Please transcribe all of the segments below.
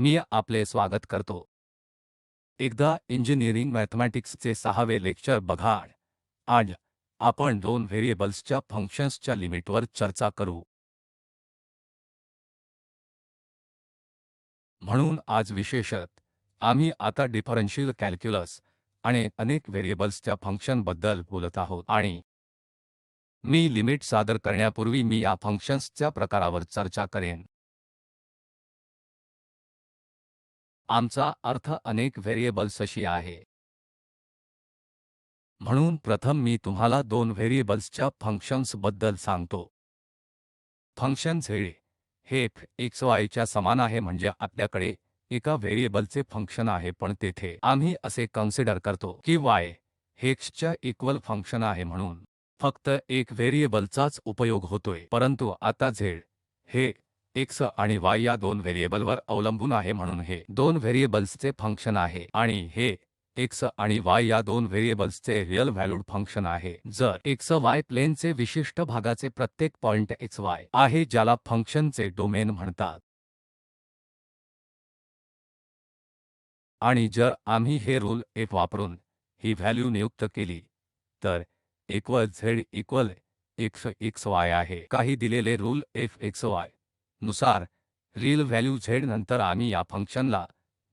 मी आपले स्वागत करतो। एकदा इंजिनिअरिंग मॅथमॅटिक्सचे 6वे लेक्चर बघा। आज आपण दोन व्हेरिएबल्सच्या फंक्शन्सच्या लिमिटवर चर्चा करू। म्हणून आज विशेषतः आम्ही आता डिफरन्शियल कॅल्क्युलस आणि अनेक व्हेरिएबल्सच्या फंक्शनबद्दल बोलत आहोत आणि मी लिमिट सादर करण्यापूर्वी मी या फंक्शन्सच्या प्रकारावर चर्चा करेन। आमचा अर्थ अनेक व्हेरिएबल्सशी आहे। म्हणून प्रथम मी तुम्हाला दोन व्हेरिएबल्सच्या फंक्शन्सबद्दल सांगतो। फंक्शन z हे x y च्या समान आहे, म्हणजे आपल्याकडे एका व्हेरिएबलचे फंक्शन आहे, पण तेथे आम्ही असे कन्सिडर करतो की y हे x च्या इक्वल फंक्शन आहे, म्हणून फक्त एक व्हेरिएबलचाच उपयोग होतोय। परंतु आता z हे x आणि y या दोन व्हेरिएबलवर अवलंबून आहे, म्हणून हे दोन व्हेरिएबल्सचे फंक्शन आहे आणि हे x आणि y या दोन व्हेरिएबल्सचे रिअल व्हॅल्यूड फंक्शन आहे। जर x y प्लेनचे विशिष्ट भागाचे प्रत्येक पॉइंट x y आहे, ज्याला फंक्शनचे डोमेन म्हणतात। आणि जर आम्ही हे रूल f वापरून ही व्हॅल्यू नियुक्त केली तर equal z equal x x y आहे। काही दिलेले रूल f x y नुसार रिअल व्हॅल्यू z नंतर आम्ही या फंक्शनला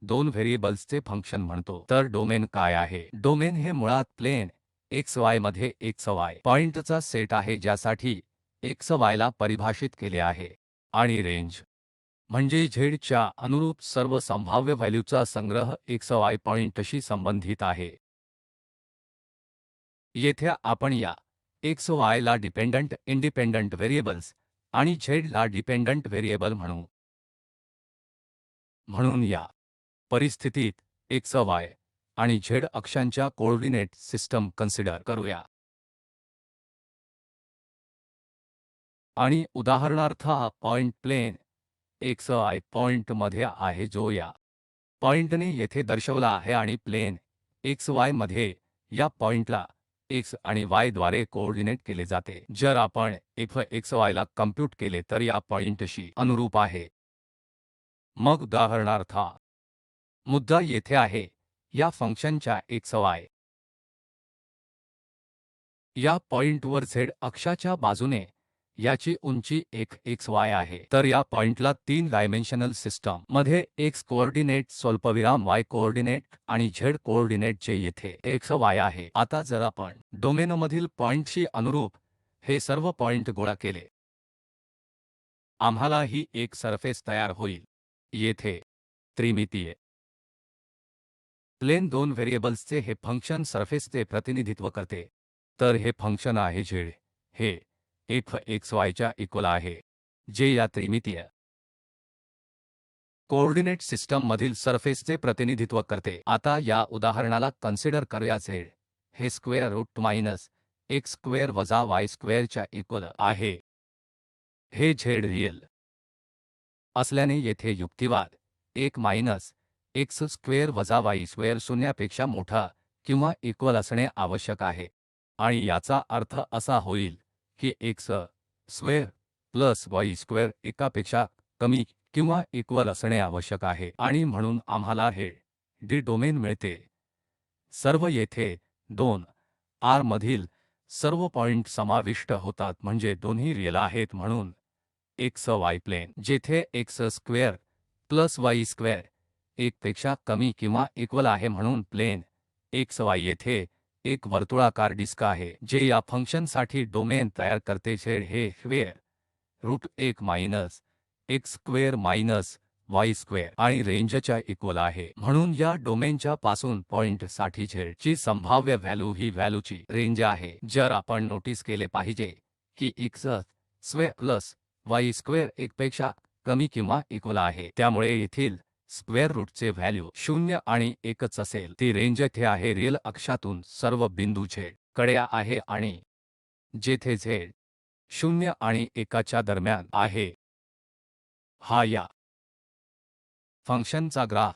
दोन व्हेरिएबल्सचे फंक्शन म्हणतो। तर डोमेन काय आहे? डोमेन हे मुळात प्लेन x y मध्ये x y पॉइंटचा सेट आहे, ज्यासाठी x y ला परिभाषित केले आहे, आणि रेंज म्हणजे z च्या अनुरूप सर्व संभाव्य व्हॅल्यूचा संग्रह x y पॉइंटशी संबंधित आहे। येथे आपण या x y ला डिपेंडंट इंडिपेंडंट व्हेरिएबल्स आणि z ला डिपेंडंट व्हेरिएबल म्हणू। म्हणून या परिस्थितीत x y आणि z अक्षांच्या कोऑर्डिनेट सिस्टम कन्सिडर करूया। आणि उदाहरणार्थ हा point plane x y point मध्ये आहे, जो या पॉइंटने येथे दर्शवला आहे, आणि प्लेन x y मध्ये या पॉइंटला x आणि y द्वारे कोऑर्डिनेट केले जाते। जर आपण f x y ला कम्प्यूट केले तर या पॉइंटशी अनुरूप आहे। मग उदाहरणार्थ हा मुद्दा येथे आहे, या फंक्शनच्या x y या पॉइंटवर z अक्षाच्या बाजूने याची उंची एक x y आहे। तर या पॉइंटला 3 डायमेन्शनल सिस्टम मध्ये x कोऑर्डिनेट स्वल्पविराम y कोऑर्डिनेट आणि z कोऑर्डिनेट जे येथे x y आहे। आता जर आपण डोमेनमधील पॉइंटशी अनुरूप हे सर्व पॉइंट गोळा केले, आम्हाला ही एक सरफेस तयार होईल। येथे त्रिमितीय प्लेन दोन व्हेरिएबल्सचे हे फंक्शन सरफेसचे प्रतिनिधित्व करते। तर हे फंक्शन आहे z हे f x y च्या इक्वल आहे, जे या त्रिमितीय कोऑर्डिनेट सिस्टम मधील सरफेसचे प्रतिनिधित्व करते। आता या उदाहरणाला कन्सिडर करूया, z हे square root minus x square वजा y स्क्वेअरच्या इक्वल आहे। हे z रिअल असल्याने येथे युक्तिवाद 1 मायनस x स्क्वेअर वजा y स्क्वेअर शून्यापेक्षा मोठा किंवा इक्वल असणे आवश्यक आहे, आणि याचा अर्थ असा होईल की x square plus y square एकापेक्षा कमी किंवा इक्वल असणे आवश्यक आहे। आणि म्हणून आम्हाला हे d डोमेन मिळते। सर्व येथे 2 R मधील सर्व पॉइंट समाविष्ट होतात, म्हणजे दोन्ही रिअल आहेत। म्हणून x y प्लेन जेथे x square plus y square 1 पेक्षा कमी किंवा इक्वल आहे, म्हणून प्लेन x y येथे एक वर्तुळाकार डिस्क आहे, जे या फंक्शनसाठी डोमेन तयार करते। z हे square root 1 minus x square minus y square आणि रेंजच्या इक्वल आहे। म्हणून या डोमेनच्या पासून पॉइंट साठी z ची संभाव्य व्हॅल्यू ही व्हॅल्यूची रेंज आहे। जर आपण नोटीस केले पाहिजे की x square plus y square 1 पेक्षा कमी किंवा इक्वल आहे, त्यामुळे येथील स्क्वेअर रूटचे व्हॅल्यू 0 आणि 1च असेल। ती रेंज येथे आहे, रिअल अक्षातून सर्व बिंदू z कडे आहे, आणि जेथे z 0 आणि 1च्या दरम्यान आहे। हा या फंक्शनचा ग्राफ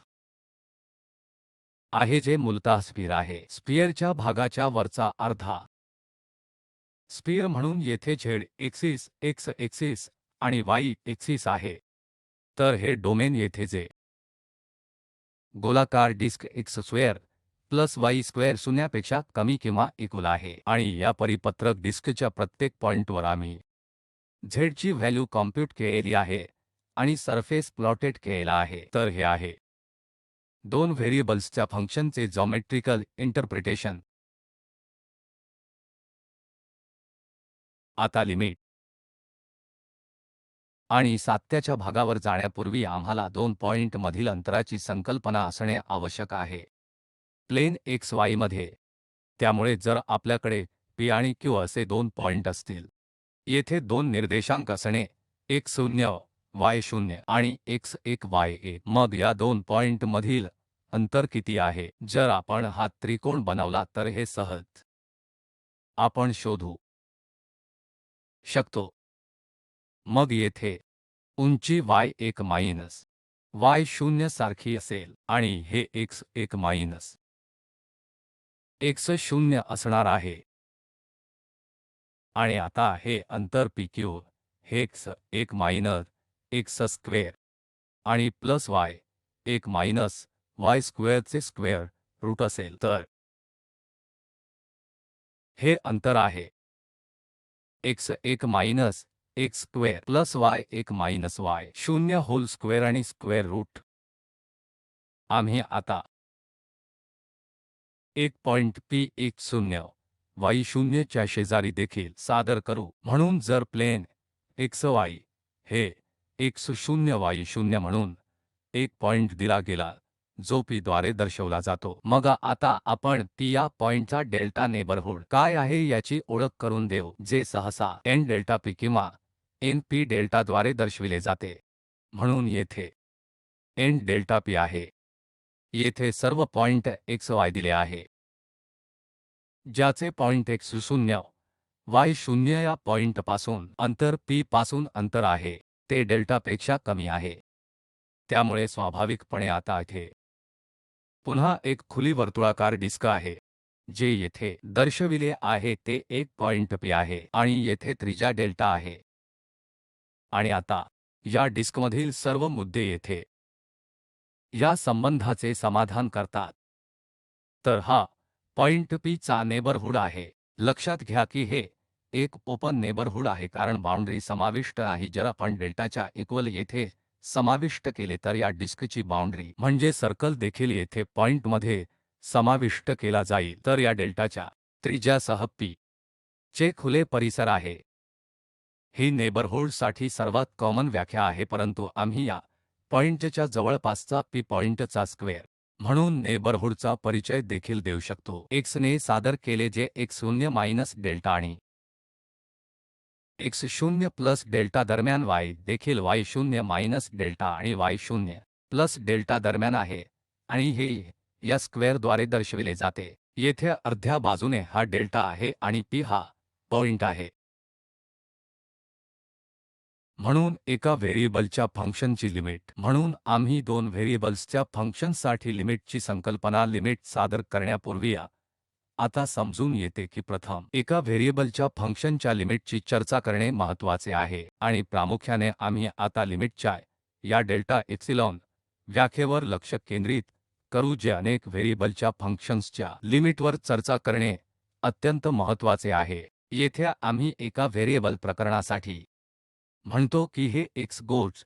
आहे, जे मूलतः स्फिअर आहे। स्फिअरच्या भागाच्या वरचा अर्धा स्फिअर म्हणून येथे z एक्सिस x एक्सिस आणि y एक्सिस आहे। तर हे डोमेन येथे जे गोलाकार disk x square plus y square शून्यापेक्षा कमी किंवा इक्वल आहे आणि या परिपत्रक डिस्कच्या प्रत्येक पॉइंटवर आम्ही z ची व्हॅल्यू कॉम्प्युट केली आहे आणि सरफेस प्लॉटेड केला आहे. तर हे आहे दोन व्हेरिएबल्सच्या फंक्शनचे जॉमेट्रिकल इंटरप्रिटेशन. आता लिमिट आणि सात्याच्या भागावर जाण्यापूर्वी आम्हाला दोन पॉइंट मधील अंतराची संकल्पना असणे आवश्यक आहे प्लेन एक्स वाय मध्ये. त्यामुळे जर आपल्याकडे p आणि q असे दोन पॉइंट असतील, येथे दोन निर्देशांक असणे x0 y0 आणि x1 y1, मग या दोन पॉइंट मधील अंतर किती आहे? जर आपण हा त्रिकोण बनवला तर हे सहज आपण शोधू शकतो. मग येथे उंची y1 मायनस y0 सारखी असेल आणि हे x1 मायनस x0 असणार आहे. आणि आता हे अंतर pq हे x1 मायनस x स्क्वेअर आणि प्लस y1 मायनस y स्क्वेअरचे स्क्वेअर रूट असेल. तर हे अंतर आहे x1 minus x square plus y1 minus y0 whole square आणि स्क्वेअर रूट. आम्ही आता एक पॉइंट p10 y0 च्या शेजारी देखील सादर करू. म्हणून जर प्लेन xy हे x0 y0 म्हणून एक पॉइंट दिला गेला जो p द्वारे दर्शवला जातो, मग आता आपण p या पॉइंटचा डेल्टा नेबरहूड काय आहे याची ओळख करून देऊ, जे सहसा n डेल्टा p किंवा np डेल्टा द्वारे दर्शविले जाते. म्हणून येथे n डेल्टा p आहे. येथे सर्व पॉइंट xy दिले आहे, ज्याचे पॉइंट x0 y0 या पॉइंटपासून अंतर p पासून अंतर आहे ते डेल्टापेक्षा कमी आहे. त्यामुळे स्वाभाविकपणे आता इथे पुन्हा एक खुली वर्तुळाकार डिस्क आहे, जे येथे दर्शविले आहे ते एक पॉइंट p आहे आणि येथे त्रिज्या डेल्टा आहे. आणि आता या डिस्कमधील सर्व मुद्दे येथे या संबंधाचे समाधान करतात. तर हा पॉइंट p चा नेबरहूड आहे. लक्षात घ्या की हे एक ओपन नेबरहूड आहे कारण बाउंड्री समाविष्ट नाही. जर आपण डेल्टाच्या इक्वल येथे समाविष्ट केले तर या डिस्कची बाउंड्री म्हणजे सर्कल देखील येथे पॉइंटमध्ये समाविष्ट केला जाईल. तर या डेल्टाच्या त्रिज्यासह p चे खुले परिसर आहे. ही नेबरहूडसाठी सर्वात कॉमन व्याख्या आहे, परंतु आम्ही या पॉइंटच्या जवळपासचा p पॉइंटचा स्क्वेअर म्हणून नेबरहूडचा परिचय देखील देऊ शकतो. x ने सादर केले जे x0 मायनस डेल्टा आणि x0 प्लस डेल्टा दरम्यान y देखील y0 मायनस डेल्टा आणि y0 प्लस डेल्टा दरम्यान आहे आणि हे या स्क्वेअरद्वारे दर्शविले जाते. येथे अर्ध्या बाजूने हा डेल्टा आहे आणि p हा पॉइंट आहे. म्हणून एका व्हेरिएबलच्या फंक्शनची लिमिट म्हणून आम्ही दोन व्हेरिएबल्सच्या फंक्शनसाठी लिमिटची संकल्पना लिमिट सादर करण्यापूर्वी आता समजून येते की प्रथम एका व्हेरिएबलच्या फंक्शनच्या लिमिटची चर्चा करणे महत्त्वाचे आहे आणि प्रामुख्याने आम्ही आता लिमिटच्या या डेल्टा एप्सिलॉन व्याख्येवर लक्ष केंद्रित करू, जे अनेक व्हेरिएबलच्या फंक्शन्सच्या लिमिटवर चर्चा करणे अत्यंत महत्त्वाचे आहे. येथे आम्ही एका व्हेरिएबल प्रकरणासाठी म्हणतो की हे x गोज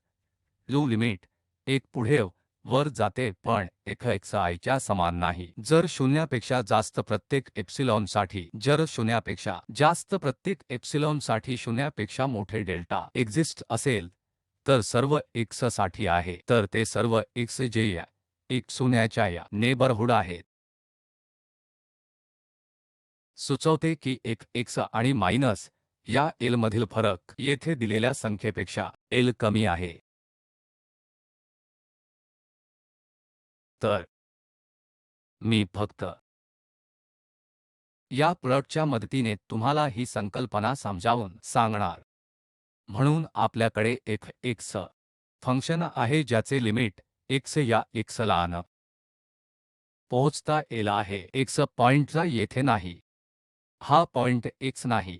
टू लिमिट एक पुढे वर जाते पण xi च्या समान नाही. जर शून्यापेक्षा जास्त प्रत्येक एप्सिलॉनसाठी जर शून्यापेक्षा जास्त प्रत्येक एप्सिलॉनसाठी शून्यापेक्षा मोठे डेल्टा एक्झिस्ट असेल तर सर्व x साठी आहे, तर ते सर्व x जे या x0च्या या नेबरहूड आहेत. सुचवते की एक x आणि मायनस या l मधील फरक येथे दिलेल्या संख्येपेक्षा l कमी आहे. तर मी फक्त या प्लॉटच्या मदतीने तुम्हाला ही संकल्पना समजावून सांगणार. म्हणून आपल्याकडे x फंक्शन आहे ज्याचे लिमिट x या x ला न पोहोचता l आहे. x पॉइंटचा येथे नाही, हा पॉइंट x नाही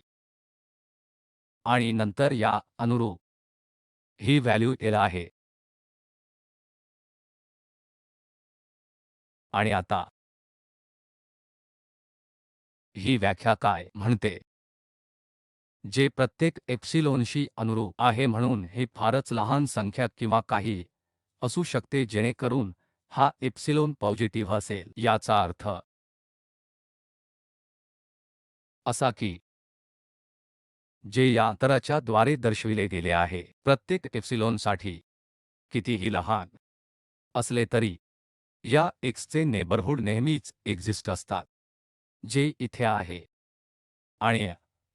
आणि नंतर या अनुरूप ही व्हॅल्यू l आहे. आणि आता ही व्याख्या काय म्हणते? जे प्रत्येक एप्सिलॉनशी अनुरूप आहे, म्हणून ही फारच लहान संख्या किंवा काही असू शकते जेणेकरून हा एप्सिलॉन पॉझिटिव्ह असेल। याचा अर्थ असा की जे या अंतराच्या द्वारे दर्शविले गेले आहे प्रत्येक एप्सिलॉनसाठी कितीही लहान असले तरी या एक्सचे नेबरहूड नेहमीच एक्झिस्ट असतात, जे इथे आहे। आणि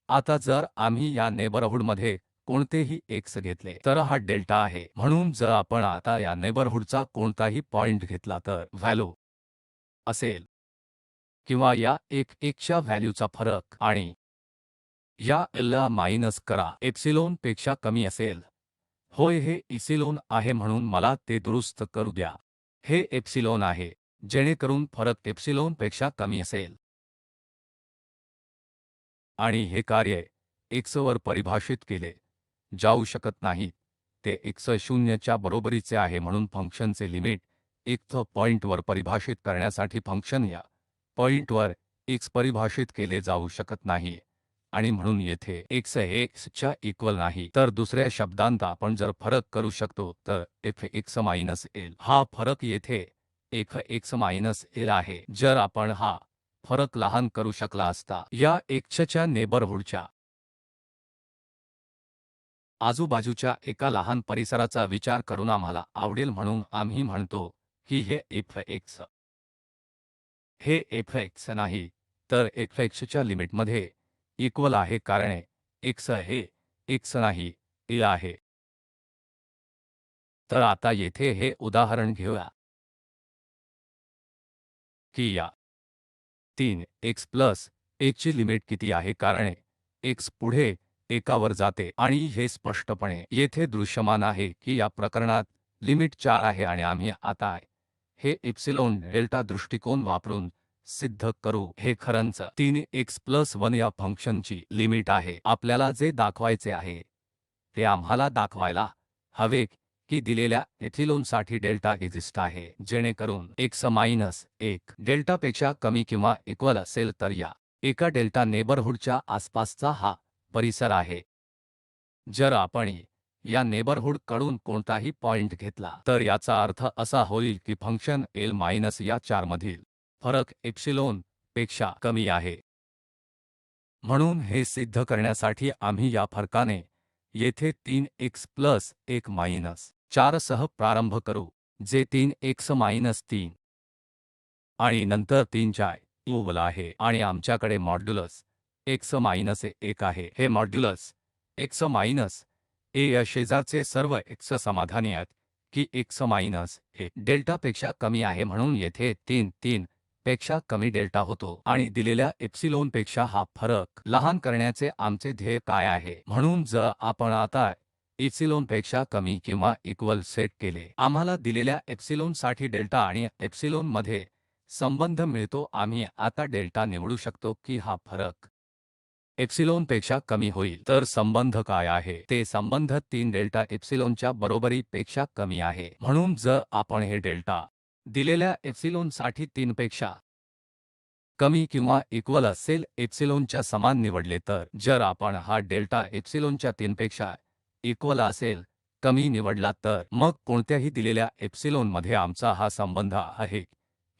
आता जर आम्ही या नेबरहूडमध्ये कोणतेही एक्स घेतले तर हा डेल्टा आहे, म्हणून जर आपण आता या नेबरहूडचा कोणताही पॉइंट घेतला तर व्हॅल्यू असेल किंवा या एक च्या व्हॅल्यूचा फरक आणि या ला मायनस करा एप्सिलॉन पेक्षा कमी असेल। होय, हे इप्सिलॉन आहे, म्हणून मला ते दुरुस्त करू द्या। हे एप्सिलॉन आहे जेणेकरून फरक एप्सिलॉन पेक्षा कमी असेल आणि हे कार्य x वर परिभाषित केले जाऊ शकत नाही। ते x 0 च्या बरोबरीचे आहे, म्हणून फंक्शनचे लिमिट x पॉइंटवर परिभाषित करण्यासाठी फंक्शन या पॉइंटवर x परिभाषित केले जाऊ शकत नाही आणि म्हणून येथे x हे x च्या इक्वल नाही। तर दुसऱ्या शब्दांत आपण जर फरक करू शकतो तर fx l हा फरक येथे fx l आहे। जर आपण हा फरक लहान करू शकला असता या च्या नेबरहूडच्या आजूबाजूच्या एका लहान परिसराचा विचार करून आम्हाला आवडेल, म्हणून आम्ही म्हणतो की हे fx हे fx नाही तर fx च्या लिमिटमध्ये इक्वल आहे, कारण x हे x नाही l आहे। तर आता येथे हे उदाहरण घेऊया की या 3x प्लस 1 ची लिमिट किती आहे, कारण x पुढे एकावर जाते आणि हे स्पष्टपणे येथे दृश्यमान आहे की या प्रकरणात लिमिट 4 आहे आणि आम्ही आता हे एप्सिलॉन डेल्टा दृष्टिकोन वापरून सिद्ध करू। हे खरंच 3x प्लस 1 या फंक्शनची लिमिट आहे। आपल्याला जे दाखवायचे आहे ते आम्हाला दाखवायला हवे की दिलेल्या एप्सिलॉनसाठी डेल्टा एक्झिस्ट आहे, जेणेकरून x मायनस 1 डेल्टापेक्षा कमी किंवा इक्वल असेल तर या एका डेल्टा नेबरहूडच्या आसपासचा हा परिसर आहे। जर आपण या नेबरहूड कडून कोणताही पॉइंट घेतला तर याचा अर्थ असा होईल की फंक्शन l मायनस या 4 मधील फरक एप्सिलॉन पेक्षा कमी आहे। म्हणून हे सिद्ध करण्यासाठी आम्ही या फरकाने येथे 3x प्लस 1 मायनस 4 सह प्रारंभ करू, जे 3x मायनस 3 आणि नंतर 3 च्या इक्वल आहे आणि आमच्याकडे मॉड्युलस x मायनस 1 आहे। हे मॉड्युलस x मायनस a या शेजारचे सर्व x समाधानी आहेत की x मायनस a डेल्टापेक्षा कमी आहे, म्हणून येथे 3 पेक्षा कमी डेल्टा होतो आणि दिलेल्या एप्सिलॉनपेक्षा हा फरक लहान करण्याचे आमचे ध्येय काय आहे। म्हणून जर आपण आता एप्सिलॉनपेक्षा कमी किंवा इक्वल सेट केले, आम्हाला दिलेल्या एप्सिलॉनसाठी डेल्टा आणि एप्सिलॉनमध्ये संबंध मिळतो। आम्ही आता डेल्टा निवडू शकतो की हा फरक एप्सिलॉनपेक्षा कमी होईल। तर संबंध काय आहे? ते संबंध 3 डेल्टा एप्सिलॉनच्या बरोबरीपेक्षा कमी आहे। म्हणून जर आपण हे डेल्टा दिलेल्या एप्सिलॉनसाठी 3 पेक्षा कमी किंवा इक्वल असेल एप्सिलॉनच्या समान निवडले, तर जर आपण हा डेल्टा एप्सिलॉनच्या 3 पेक्षा इक्वल असेल कमी निवडला, तर मग कोणत्याही दिलेल्या एप्सिलॉनमध्ये आमचा हा संबंध आहे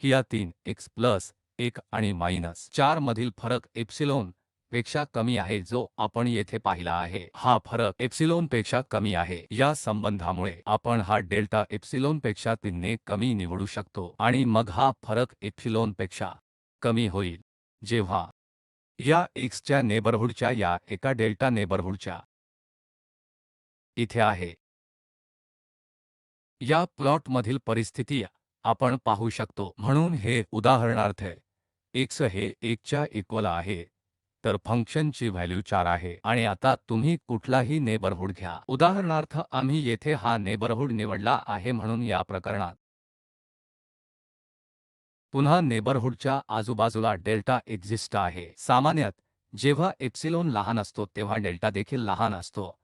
की या 3x प्लस 1 आणि मायनस 4 मधील फरक एप्सिलॉन पेक्षा कमी आहे, जो आपण येथे पाहिला आहे। हा फरक एप्सिलॉन पेक्षा कमी आहे। या संबंधामुळे आपण हा डेल्टा एप्सिलॉन पेक्षा 3 ने कमी निवडू शकतो आणि मग हा फरक एप्सिलॉन पेक्षा कमी होईल जेव्हा या x च्या नेबरहूडच्या या एका डेल्टा नेबरहूडच्या इथे आहे। या प्लॉटमधील परिस्थिती आपण पाहू शकतो। म्हणून हे उदाहरणार्थ x हे 1 च्या इक्वल आहे, तर फंक्शनची व्हॅल्यू 4 आहे आणि आता तुम्ही कुठलाही नेबरहूड घ्या। उदाहरणार्थ आम्ही येथे हा नेबरहूड निवडला आहे, म्हणून या प्रकरणात पुन्हा नेबरहूडच्या आजूबाजूला डेल्टा एक्झिस्ट आहे। सामान्यत जेव्हा एप्सिलॉन लहान असतो तेव्हा डेल्टा देखील लहान असतो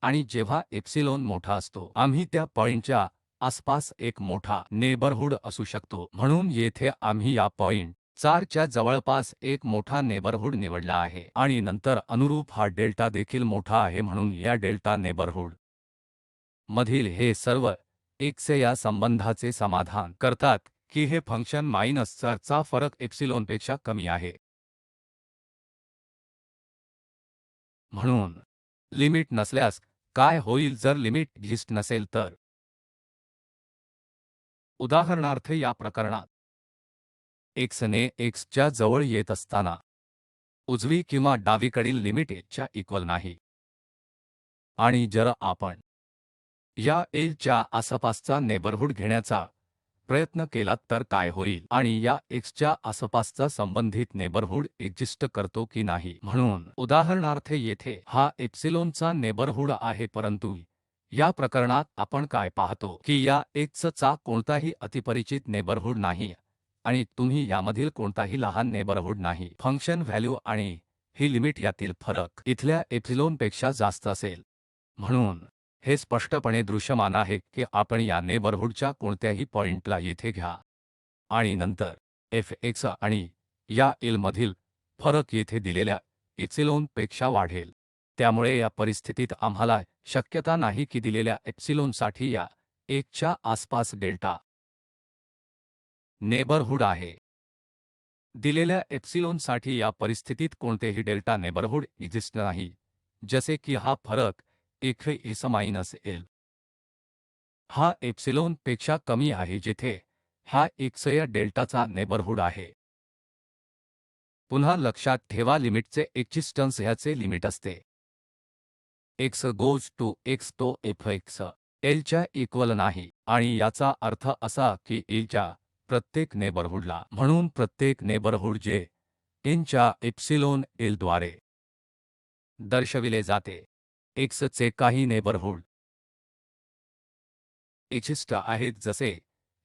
आणि जेव्हा एप्सिलॉन मोठा असतो आम्ही त्या पॉइंटच्या आसपास एक मोठा नेबरहूड असू शकतो। म्हणून येथे आम्ही या पॉइंट 4 च्या जवळपास एक मोठा नेबरहूड निवडला आहे आणि नंतर अनुरूप हा डेल्टा देखील मोठा आहे, म्हणून या डेल्टा नेबरहूड मधील हे सर्व x या संबंधाचे समाधान करतात की हे फंक्शन मायनस 4 चा फरक एप्सिलॉनपेक्षा कमी आहे। म्हणून लिमिट नसल्यास काय होईल जर लिमिट एक्झिस्ट नसेल तर? उदाहरणार्थ या प्रकरणात x ने x च्या जवळ येत असताना उजवी किंवा डावीकडील लिमिट a च्या इक्वल नाही, आणि जर आपण या a च्या आसपासचा नेबरहूड घेण्याचा प्रयत्न केला तर काय होईल आणि या x च्या आसपासचा संबंधित नेबरहूड एक्झिस्ट करतो की नाही? म्हणून उदाहरणार्थ येथे हा एप्सिलॉनचा नेबरहूड आहे, परंतु या प्रकरणात आपण काय पाहतो की या x चा कोणताही अतिपरिचित नेबरहूड नाही आणि तुम्ही यामधील कोणताही लहान नेबरहूड नाही। फंक्शन व्हॅल्यू आणि ही लिमिट यातील फरक इथल्या एप्सिलॉनपेक्षा जास्त असेल। म्हणून हे स्पष्टपणे दृश्यमान आहे की आपण या नेबरहूडच्या कोणत्याही पॉइंटला येथे घ्या आणि नंतर fx आणि या l मधील फरक येथे दिलेल्या एप्सिलॉनपेक्षा वाढेल। त्यामुळे या परिस्थितीत आम्हाला शक्यता नाही की दिलेल्या एप्सिलॉनसाठी या 1 च्या आसपास डेल्टा नेबरहूड आहे। दिलेल्या एप्सिलॉनसाठी या परिस्थितीत कोणतेही डेल्टा नेबरहूड एक्झिस्ट नाही, जसे की हा फरक 1 मायनस l हा एप्सिलॉन पेक्षा कमी आहे, जेथे हा x या डेल्टाचा नेबरहूड आहे। पुन्हा लक्षात ठेवा लिमिटचे एक्झिस्टन्स ह्याचे लिमिट असते x गोज टू x तो fx l च्या इक्वल नाही, आणि याचा अर्थ असा की l च्या प्रत्येक नेबरहूडला, म्हणून प्रत्येक नेबरहूड जे n च्या एप्सिलॉन l द्वारे दर्शविले जाते x चे काही नेबरहूड एक्झिस्ट आहेत, जसे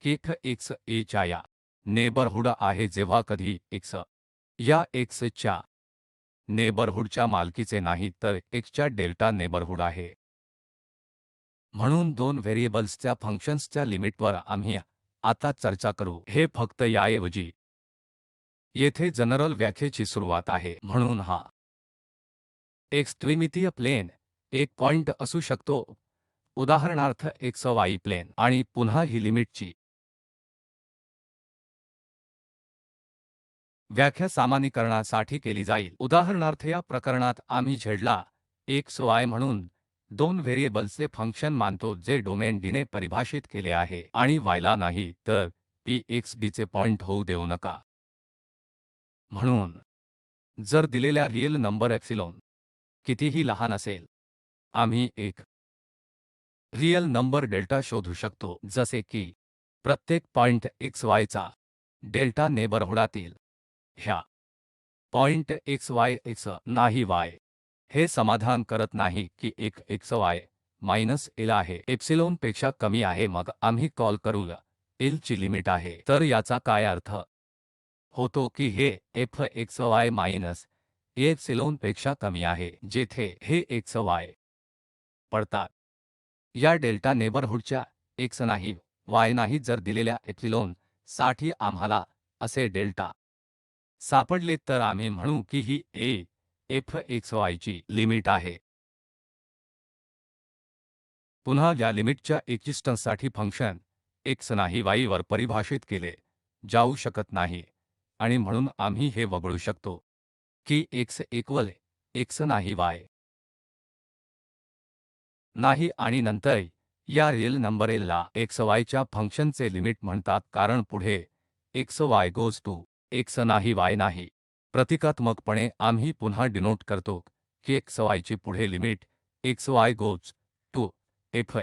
की x a च्या या नेबरहूड आहे जेव्हा कधी x या x च्या नेबरहूडच्या मालकीचे नाही तर x च्या डेल्टा नेबरहूड आहे। म्हणून दोन व्हेरिएबल्सच्या फंक्शन्सच्या लिमिटवर आम्ही आता चर्चा करू। हे फक्त याऐवजी येथे जनरल व्याख्येची सुरुवात आहे, म्हणून हा x त्रिमितीय प्लेन एक पॉइंट असू शकतो, उदाहरणार्थ x y प्लेन, आणि पुन्हा ही लिमिटची व्याख्या सामान्यीकरणासाठी केली जाईल। उदाहरणार्थ या प्रकरणात आम्ही झेडला x y म्हणून दोन व्हेरिएबल्सचे फंक्शन मानतो जे डोमेन D ने परिभाषित केले आहे आणि y ला नाही तर p x d चे पॉइंट होऊ देऊ नका। म्हणून जर दिलेल्या रियल नंबर एप्सिलॉन कितीही लहान असेल, आम्ही एक रियल नंबर डेल्टा शोधू शकतो, जसे की प्रत्येक पॉइंट x y चा डेल्टा नेबरहूडातील ह्या पॉइंट x y x नाही y हे समाधान करत नाही की एक x y मायनस l आहे, एप्सिलॉन पेक्षा कमी आहे, मग आम्ही कॉल करू l ची लिमिट आहे। तर याचा काय अर्थ होतो की हे f x y minus epsilon पेक्षा कमी आहे, जेथे हे x y पडतात या डेल्टा नेबरहूडच्या x नाही y नाही। जर दिलेल्या एप्सिलॉन साठी आम्हाला असे डेल्टा सापडले तर आम्ही म्हणू की ही a f x y ची लिमिट आहे। पुन्हा या लिमिटच्या एक्झिस्टन्ससाठी फंक्शन x नाही y वर परिभाषित केले जाऊ शकत नाही, आणि म्हणून आम्ही हे वगळू शकतो की x इक्वल x नाही y नाही, आणि नंतर या रियल नंबर l ला x y च्या फंक्शनचे लिमिट म्हणतात, कारण पुढे x y goes to x नाही y नाही। प्रतिकात्मकपणे आम्ही पुन्हा डिनोट करतो की x y ची पुढे limit x y goes to f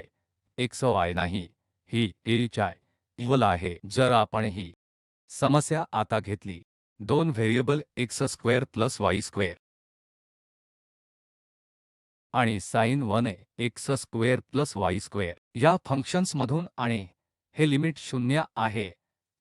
x y नाही ही a च्या इक्वल आहे। जर आपण ही समस्या आता घेतली, दोन variable x square plus y square आणि sin 1 x square plus y square या फंक्शन्समधून, आणि हे लिमिट 0 आहे,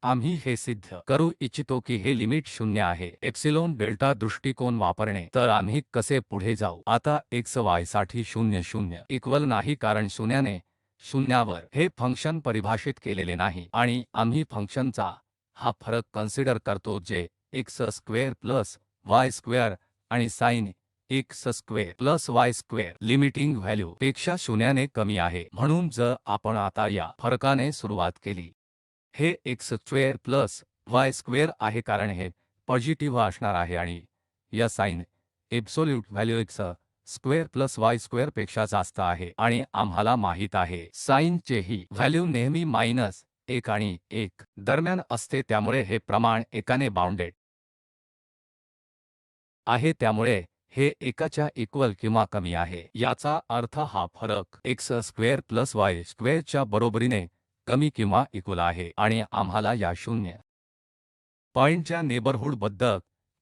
आम्ही हे सिद्ध करू इच्छितो की हे लिमिट 0 आहे एप्सिलॉन डेल्टा दृष्टिकोन वापरणे। तर आम्ही कसे पुढे जाऊ? आता x y साठी 0 0 इक्वल नाही, कारण 0 ने शून्यावर हे फंक्शन परिभाषित केलेले नाही आणि आम्ही फंक्शनचा हा फरक कन्सिडर करतो जे X square plus Y square आणि sine X square plus Y square limiting value पेक्षा शून्याने कमी आहे. म्हणून जर आपण आता या फरकाने सुरुवात केली, हे x square plus Y square आहे कारण हे पॉझिटिव्ह असणार आहे आणि या sign absolute value x square plus Y square पेक्षा जास्त आहे आणि आम्हाला माहित आहे साइन चे ही व्हॅल्यू नेहमी -1 आणि 1 दरम्यान असते, त्यामुळे हे प्रमाण एकाने बाउंडेड आहे, त्यामुळे हे एकाच्या इक्वल किंवा कमी आहे. याचा अर्थ हा फरक एक्स स्क्वेअर प्लस वाय स्क्वेअरच्या बरोबरीने कमी किंवा इक्वल आहे आणि आम्हाला या 0 पॉइंटच्या नेबरहूड बद्दल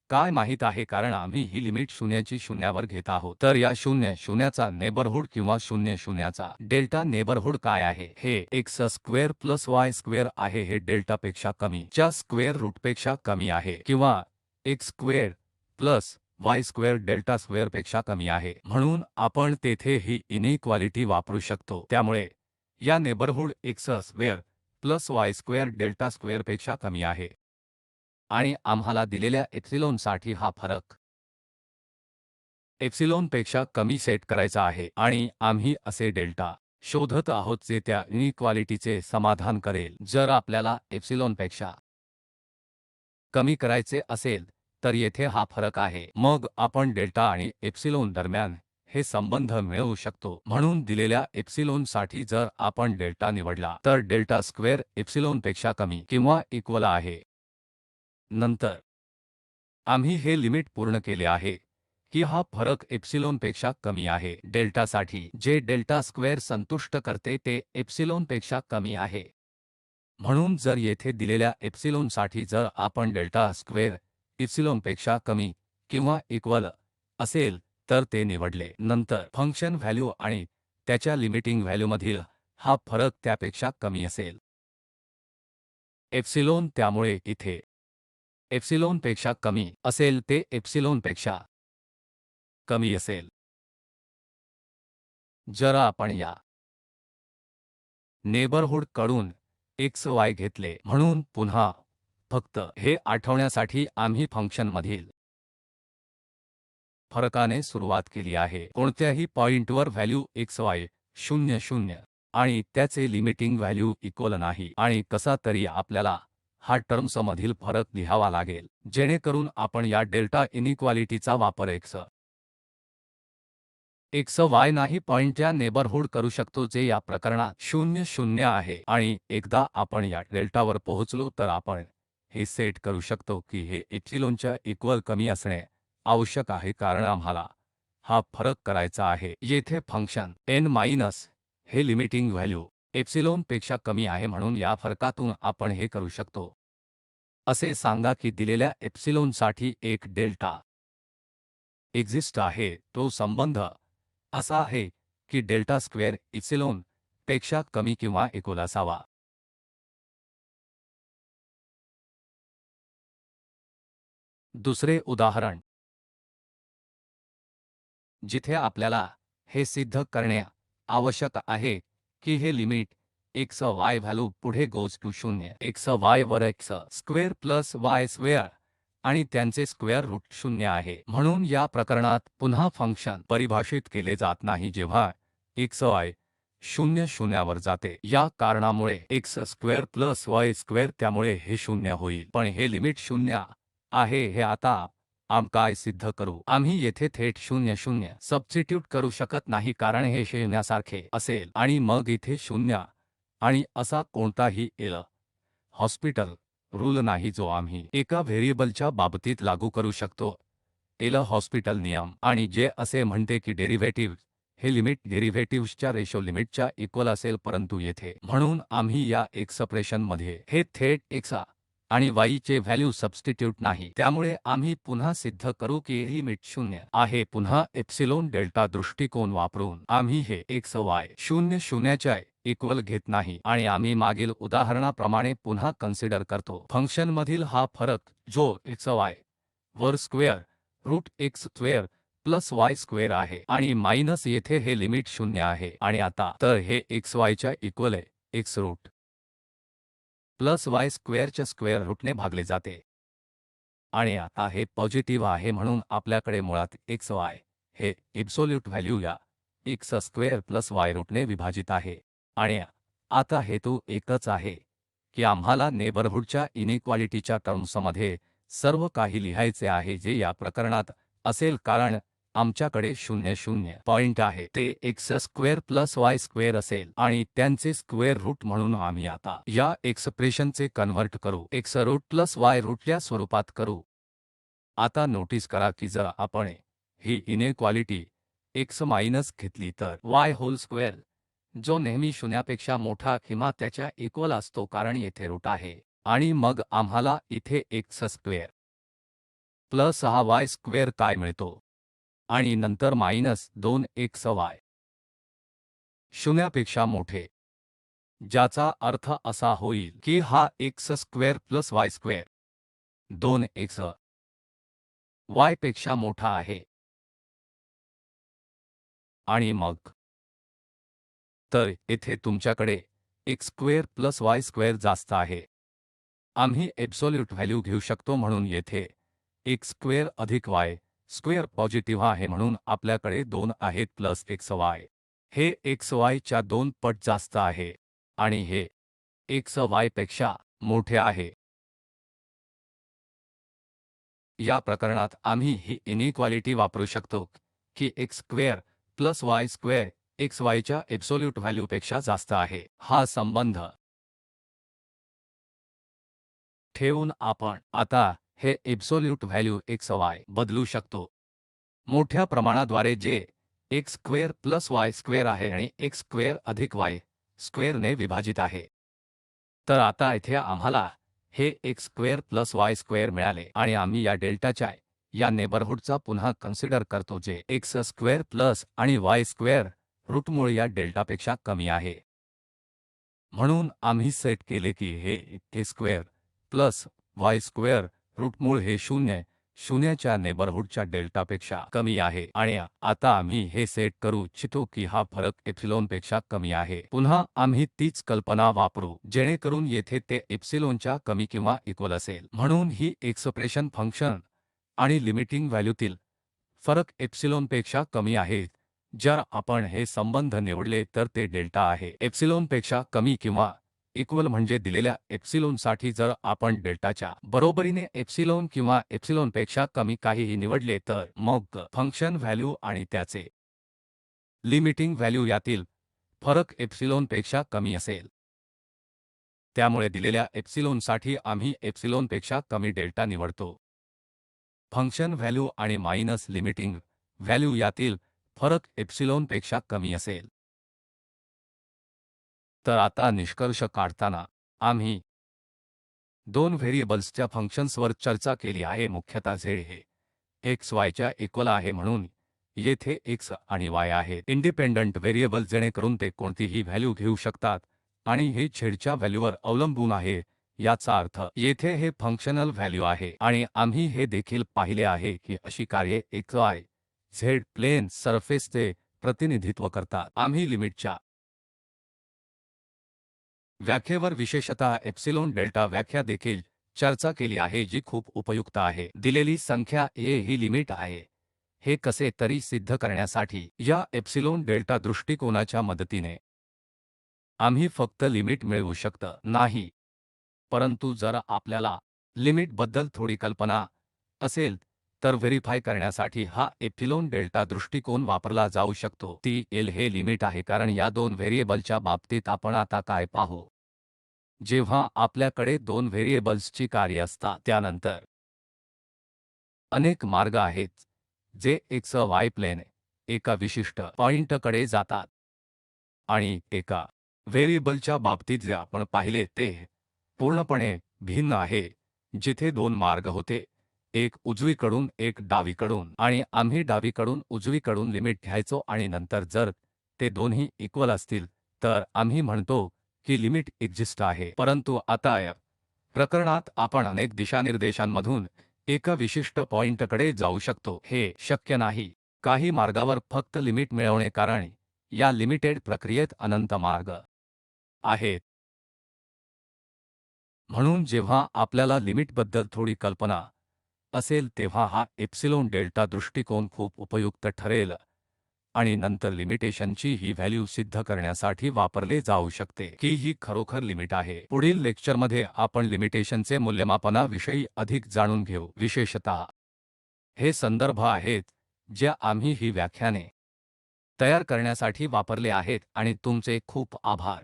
काय माहित आहे कारण आम्ही ही लिमिट शून्याची शून्यावर घेत आहोत. तर या 0 चा नेबरहूड किंवा 0 चा डेल्टा नेबरहूड काय आहे? हे x square plus Y square आहे. हे डेल्टापेक्षा कमी च्या स्क्वेअर रूटपेक्षा कमी आहे किंवा X square plus Y square delta स्क्वेअरपेक्षा कमी आहे. म्हणून आपण तेथे ही इनइक्वालिटी वापरू शकतो. त्यामुळे या neighbourhood x square plus Y square delta स्क्वेअरपेक्षा कमी आहे आणि आम्हाला दिलेल्या एप्सिलॉनसाठी हा फरक एप्सिलॉनपेक्षा कमी सेट करायचा आहे आणि आम्ही असे डेल्टा शोधत आहोत जे त्या इनइक्वालिटीचे समाधान करेल. जर आपल्याला एप्सिलॉनपेक्षा कमी करायचे असेल तर येथे हा फरक आहे. मग आपण डेल्टा आणि एप्सिलॉन दरम्यान हे संबंध मिळवू शकतो. म्हणून दिलेल्या एप्सिलॉनसाठी जर आपण डेल्टा निवडला तर डेल्टा स्क्वेअर एप्सिलॉनपेक्षा कमी किंवा इक्वल आहे. नंतर आम्ही हे लिमिट पूर्ण केले आहे की हा फरक एप्सिलॉनपेक्षा कमी आहे. डेल्टासाठी जे डेल्टा स्क्वेअर संतुष्ट करते ते एप्सिलॉनपेक्षा कमी आहे. म्हणून जर येथे दिलेल्या एप्सिलॉनसाठी जर आपण डेल्टा स्क्वेअर एप्सिलॉनपेक्षा कमी किंवा इक्वल असेल तर ते निवडले, नंतर फंक्शन व्हॅल्यू आणि त्याच्या लिमिटिंग व्हॅल्यूमधील हा फरक त्यापेक्षा कमी असेल एप्सिलॉन, त्यामुळे इथे एप्सिलॉनपेक्षा कमी असेल ते एप्सिलॉनपेक्षा कमी असेल. जर आपण या नेबरहूड कडून एक्स वाय घेतले, म्हणून पुन्हा फक्त हे आठवण्यासाठी आम्ही फंक्शनमधील फरकाने सुरुवात केली आहे. कोणत्याही पॉइंटवर व्हॅल्यू एक्स वाय 0 आणि त्याचे लिमिटिंग व्हॅल्यू इक्वल नाही आणि कसा तरी आपल्याला हा टर्म्समधील फरक लिहावा लागेल जेणेकरून आपण या डेल्टा इनइक्वालिटीचा वापर एक्स वाय नाही पॉइंटच्या नेबरहूड करू शकतो जे या प्रकरणात 0 आहे आणि एकदा आपण या डेल्टावर पोहोचलो तर आपण हे सेट करू शकतो की हे एप्सिलॉनच्या इक्वल कमी असणे आवश्यक आहे कारण आम्हाला हा फरक करायचा आहे. येथे फंक्शन n मायनस हे लिमिटिंग व्हॅल्यू एप्सिलॉन पेक्षा कमी आहे, म्हणून या फरकातून आपण हे करू शकतो. असे सांगा की दिलेल्या एप्सिलॉनसाठी एक डेल्टा एक्झिस्ट आहे. तो संबंध असा आहे की डेल्टा स्क्वेअर एप्सिलॉन पेक्षा कमी किंवा इक्वल असावा. दुसरे उदाहरण जिथे आपल्याला हे सिद्ध करणे आवश्यक आहे की हे लिमिट एक्स वाय व्हॅल्यू पुढे गोज टू 0 एक्स वाय वर x square plus Y square आणि त्यांचे स्क्वेअर रूट 0 आहे. म्हणून या प्रकरणात पुन्हा फंक्शन परिभाषित केले जात नाही जेव्हा एक्स वाय 0 वर जाते. या कारणामुळे x square plus Y square, त्यामुळे हे 0 होईल. पण हे लिमिट 0 आहे हे आता काय सिद्ध करू? आम्ही येथे थेट 0 सबस्टिट्यूट करू शकत नाही कारण हे शून्यासारखे असेल आणि मग इथे 0 आणि असा कोणताही एल हॉस्पिटल रूल नाही जो आम्ही एका व्हेरिएबलच्या बाबतीत लागू करू शकतो. एल हॉस्पिटल नियम आणि जे असे म्हणते की डेरिव्हेटिव्ह हे लिमिट डेरिव्हेटिव्हच्या रेशो लिमिटच्या इक्वल असेल, परंतु येथे म्हणून आम्ही या एक्सप्रेशनमध्ये हे थेट एक्स आणि वाई चे व्हॅल्यू सबस्टिट्यूट नाही. त्यामुळे आम्ही पुन्हा सिद्ध करू की ही लिमिट 0 आहे. पुन्हा एप्सिलॉन डेल्टा दृष्टिकोन वापरून आम्ही हे एक्स वाय 0 च्या इक्वल घेत नाही आणि आम्ही मागील उदाहरणाप्रमाणे पुन्हा कन्सिडर करतो फंक्शनमधील हा फरक जो एक्स वाय वर square root x square plus Y square आहे आणि मायनस येथे हे लिमिट 0 आहे आणि आता तर हे xy च्या इक्वल आहे x रूट प्लस वाय स्क्वेअरच्या स्क्वेअर रूटने भागले जाते आणि आता हे पॉझिटिव्ह आहे म्हणून आपल्याकडे मुळात xy हे एब्सोल्यूट व्हॅल्यू या x स्क्वेअर प्लस y रूटने विभाजित आहे आणि आता हेतू एकच आहे की आम्हाला नेबरहूडच्या इनइक्वालिटीच्या टर्म्समध्ये सर्व काही लिहायचे आहे जे या प्रकरणात असेल कारण आमच्याकडे 0 पॉइंट आहे ते x square plus y square असेल आणि त्यांचे स्क्वेअर रूट म्हणून आम्ही आता या एक्सप्रेशनचे कन्व्हर्ट करू x root plus y root या स्वरूपात करू आता नोटीस करा की जर आपण ही इनइक्वालिटी x मायनस घेतली तर y होल स्क्वेअर जो नेहमी शून्यापेक्षा मोठा किंवा त्याच्या इक्वल असतो कारण येथे रूट आहे आणि मग आम्हाला इथे x square plus 6y square काय मिळतो आणि नंतर मायनस 2xy शून्यापेक्षा मोठे ज्याचा अर्थ असा होईल की हा x square plus y square 2x y पेक्षा मोठा आहे आणि मग तर येथे तुमच्याकडे x square plus y square जास्त आहे आम्ही एब्सोल्यूट व्हॅल्यू घेऊ शकतो म्हणून येथे x स्क्वेअर अधिक y स्क्वेअर पॉझिटिव्ह आहे म्हणून आपल्याकडे 2 आहेत प्लस xy हे xy च्या 2 पट जास्त आहे आणि हे xy पेक्षा मोठे आहे या प्रकरणात आम्ही ही इनइक्वालिटी वापरू शकतो की x square plus y square xy च्या एब्सोल्यूट व्हॅल्यूपेक्षा जास्त आहे हा संबंध ठेवून आपण आता हे एब्सोल्यूट व्हॅल्यू xy बदलू शकतो मोठ्या प्रमाणाद्वारे जे x square plus y square आहे आणि x स्क्वेअर अधिक y स्क्वेअरने विभाजित आहे तर आता येथे आम्हाला हे x square plus y square मिळाले आणि आम्ही या डेल्टाच्या या नेबरहूडचा पुन्हा कन्सिडर करतो जे x स्क्वेअर प्लस आणि y स्क्वेअर रूटमुळे या डेल्टापेक्षा कमी आहे म्हणून आम्ही सेट केले की हे a square plus y square रूटमुळे हे 0 च्या नेबरहूडच्या डेल्टापेक्षा कमी आहे आणि आता आम्ही हे सेट करू इच्छितो की हा फरक एप्सिलॉनपेक्षा कमी आहे पुन्हा आम्ही तीच कल्पना वापरू जेणेकरून येथे ते एप्सिलॉनच्या कमी किंवा इक्वल असेल म्हणून ही एक्सप्रेशन फंक्शन आणि लिमिटिंग व्हॅल्यूतील फरक एप्सिलॉनपेक्षा कमी आहे जर आपण हे संबंध निवडले तर ते डेल्टा आहे एप्सिलॉनपेक्षा कमी किंवा इक्वल म्हणजे दिलेल्या एप्सिलॉनसाठी जर आपण डेल्टाच्या बरोबरीने एप्सिलॉन किंवा एप्सिलॉनपेक्षा कमी काहीही निवडले तर मग फंक्शन व्हॅल्यू आणि त्याचे लिमिटिंग व्हॅल्यू यातील फरक एप्सिलॉनपेक्षा कमी असेल त्यामुळे दिलेल्या एप्सिलॉनसाठी आम्ही एप्सिलॉनपेक्षा कमी डेल्टा निवडतो फंक्शन व्हॅल्यू आणि मायनस लिमिटिंग व्हॅल्यू यातील फरक एप्सिलॉनपेक्षा कमी असेल तर आता निष्कर्ष काढताना आम्ही दोन व्हेरिएबल्सच्या फंक्शन्सवर चर्चा केली आहे मुख्यतः z हे x y च्या इक्वल आहे म्हणून येथे x आणि y आहेत इंडिपेंडंट व्हेरिएबल जेणेकरून ते कोणतीही व्हॅल्यू घेऊ शकतात आणि हे z च्या व्हॅल्यूवर अवलंबून आहे याचा अर्थ येथे हे फंक्शनल व्हॅल्यू आहे आणि आम्ही हे देखील पाहिले आहे की अशी कार्ये x y z प्लेन सरफेसचे प्रतिनिधित्व करतात आम्ही लिमिटच्या व्याख्येवर विशेषतः एप्सिलॉन डेल्टा व्याख्या देखील चर्चा केली आहे जी खूप उपयुक्त आहे दिलेली संख्या a ही लिमिट आहे हे कसे तरी सिद्ध करण्यासाठी या एप्सिलॉन डेल्टा दृष्टिकोनाच्या मदतीने आम्ही फक्त लिमिट मिळवू शकत नाही परंतु जर आपल्याला लिमिट बद्दल थोडी कल्पना असेल तर व्हेरीफाय करण्यासाठी हा एप्सिलॉन डेल्टा दृष्टिकोन वापरला जाऊ शकतो ती l हे लिमिट आहे कारण या दोन व्हेरिएबलच्या बाबतीत आपण आता काय पाहू जेव्हा आपल्याकडे दोन व्हेरिएबल्सची कार्ये असतात त्यानंतर अनेक मार्ग आहेत जे x y प्लेन एका विशिष्ट पॉइंटकडे जातात आणि एका व्हेरिएबलच्या बाबतीत जे आपण पाहिले ते पूर्णपणे भिन्न आहे जिथे दोन मार्ग होते एक उजवीकडून एक डावीकडून आणि आम्ही डावीकडून उजवीकडून लिमिट घ्यायचो आणि नंतर जर ते दोन्ही इक्वल असतील तर आम्ही म्हणतो की लिमिट एक्झिस्ट आहे परंतु आता या प्रकरणात आपण अनेक दिशानिर्देशांमधून एका विशिष्ट पॉइंटकडे जाऊ शकतो हे शक्य नाही काही मार्गावर फक्त लिमिट मिळवणे, कारण या लिमिटेड प्रक्रियेत अनंत मार्ग आहेत. म्हणून जेव्हा आपल्याला लिमिटबद्दल थोडी कल्पना असेल तेव्हा हा एप्सिलॉन डेल्टा दृष्टिकोन खूप उपयुक्त ठरेल आणि नंतर लिमिटेशनची ही व्हॅल्यू सिद्ध करण्यासाठी वापरले जाऊ शकते की ही खरोखर लिमिट आहे. पुढील लेक्चरमध्ये आपण लिमिटेशनचे मूल्यमापनाविषयी अधिक जाणून घेऊ. विशेषतः हे संदर्भ आहेत ज्या आम्ही ही व्याख्याने तयार करण्यासाठी वापरले आहेत आणि तुमचे खूप आभार.